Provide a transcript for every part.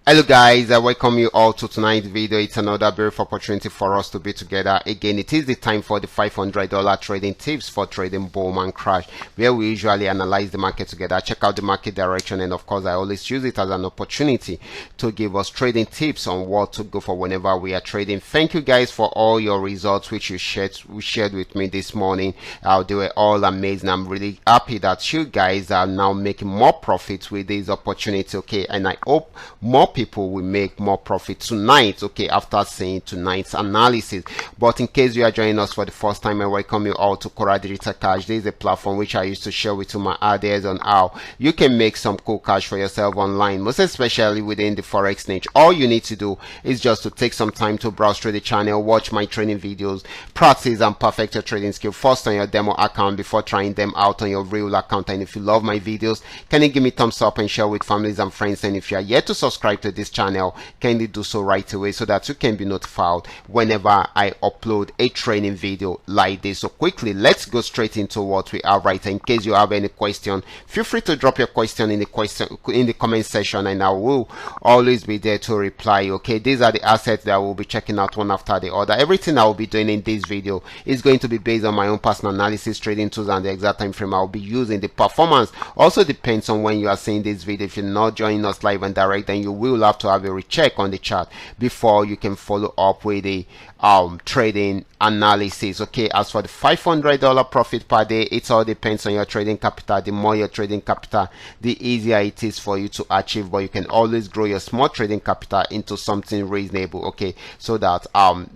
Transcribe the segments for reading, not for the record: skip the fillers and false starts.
Hello guys, I welcome you all to tonight's video. It's another beautiful opportunity for us to be together again. It is the time for the $500 trading tips for trading boom and crash, where we usually analyze the market together, check out the market direction, and of course I always use it as an opportunity to give us trading tips on what to go for whenever we are trading. Thank you guys for all your results which you shared with me this morning. They were all amazing. I'm really happy that you guys are now making more profits with this opportunity, okay, and I hope more people will make more profit tonight, okay, after seeing tonight's analysis. But in case you are joining us for the first time, I welcome you all to Qora Digital Cash. This is a platform which I used to share with you my ideas on how you can make some cool cash for yourself online, most especially within the forex niche. All you need to do is just to take some time to browse through the channel, watch my training videos, practice and perfect your trading skill first on your demo account before trying them out on your real account. And if you love my videos, can you give me thumbs up and share with families and friends? And if you are yet to subscribe to this channel, kindly do so right away so that you can be notified whenever I upload a training video like this. So quickly, let's go straight into what we are right. In case you have any question, feel free to drop your question in the comment section, and I will always be there to reply. Okay, these are the assets that I will be checking out one after the other. Everything I will be doing in this video is going to be based on my own personal analysis, trading tools, and the exact time frame I will be using. The performance also depends on when you are seeing this video. If you're not joining us live and direct, then you will have to have a recheck on the chart before you can follow up with the trading analysis. Okay, as for the $500 profit per day, it all depends on your trading capital. The more your trading capital, the easier it is for you to achieve, but you can always grow your small trading capital into something reasonable, okay, so that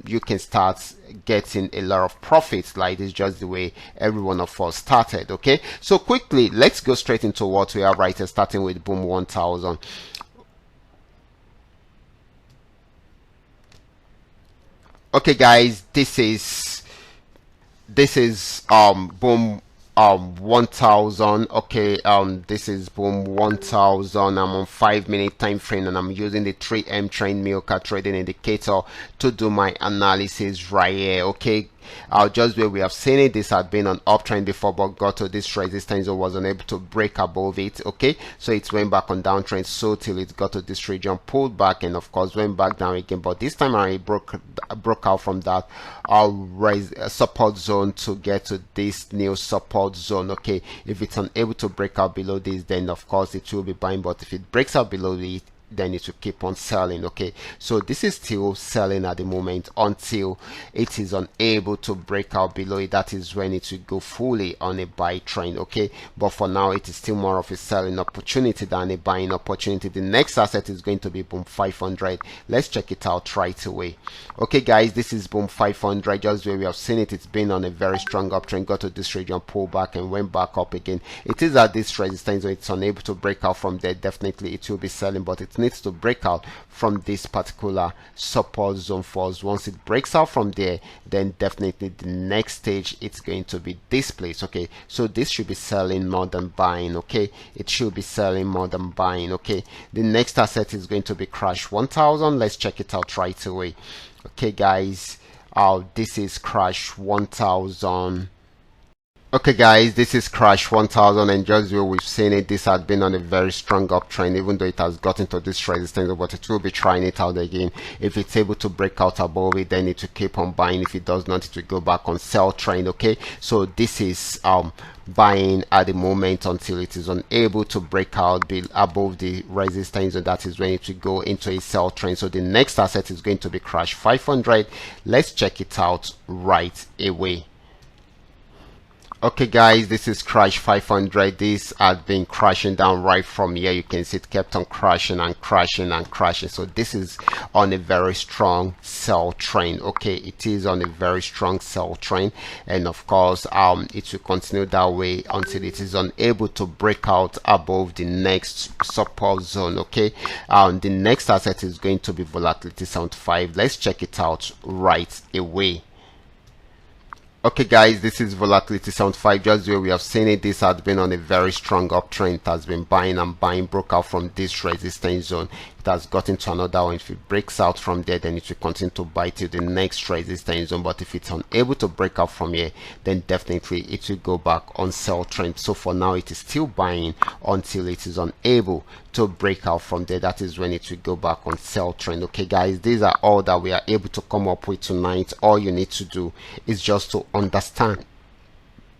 you can start getting a lot of profits like this, just the way every one of us started. Okay, so quickly, let's go straight into what we are right here, starting with boom 1000. Okay guys, this is boom 1000. Okay, this is boom 1000. I'm on 5-minute time frame and I'm using the 3M trend Milka trading indicator to do my analysis right here. Okay, just where we have seen it, this had been on uptrend before but got to this resistance or was unable to break above it. Okay, so it went back on downtrend, so till it got to this region, pulled back, and of course went back down again, but this time I broke out from that support zone to get to this new support zone. Okay, if it's unable to break out below this, then of course it will be buying, but if it breaks out below it, then it will keep on selling. Okay, so this is still selling at the moment until it is unable to break out below it. That is when it will go fully on a buy trend. Okay, but for now it is still more of a selling opportunity than a buying opportunity. The next asset is going to be boom 500. Let's check it out right away. Okay guys, this is boom 500. Just where we have seen it, it's been on a very strong uptrend, got to this region, pulled back and went back up again. It is at this resistance, so it's unable to break out from there. Definitely it will be selling, but it needs to break out from this particular support zone first. Once it breaks out from there, then definitely the next stage it's going to be this place. Okay, so this should be selling more than buying. Okay, it should be selling more than buying. Okay, the next asset is going to be crash 1000. Let's check it out right away. Okay guys, this is crash 1000. Okay guys, this is crash 1000, and just where we've seen it, this had been on a very strong uptrend, even though it has gotten to this resistance, but it will be trying it out again. If it's able to break out above it, then it will keep on buying. If it does not, it will go back on sell trend. Okay, so this is buying at the moment until it is unable to break out above the resistance, and that is when it will go into a sell trend. So the next asset is going to be crash 500. Let's check it out right away. Okay guys, this is crash 500. This had been crashing down right from here. You can see it kept on crashing and crashing and crashing. So this is on a very strong sell trend. Okay, it is on a very strong sell trend, and of course it will continue that way until it is unable to break out above the next support zone. Okay, the next asset is going to be volatility 75. Let's check it out right away. Okay guys, this is volatility 75. Just where we have seen it, this had been on a very strong uptrend. It has been buying and buying, broke out from this resistance zone. It has gotten to another one. If it breaks out from there, then it will continue to buy till the next resistance zone. But if it's unable to break out from here, then definitely it will go back on sell trend. So for now, it is still buying until it is unable to break out from there, that is when it will go back on sell trend. Okay guys, these are all that we are able to come up with tonight. All you need to do is just to understand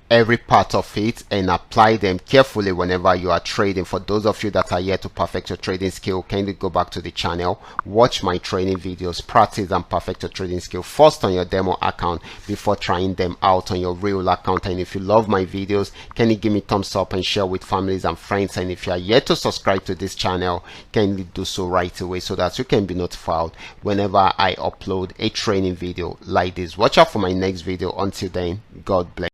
every part of it and apply them carefully whenever you are trading. For those of you that are yet to perfect your trading skill, kindly go back to the channel, watch my training videos, practice and perfect your trading skill first on your demo account before trying them out on your real account. And if you love my videos, kindly give me thumbs up and share with families and friends. And if you are yet to subscribe to this channel, kindly do so right away so that you can be notified whenever I upload a training video like this. Watch out for my next video. Until then, God bless.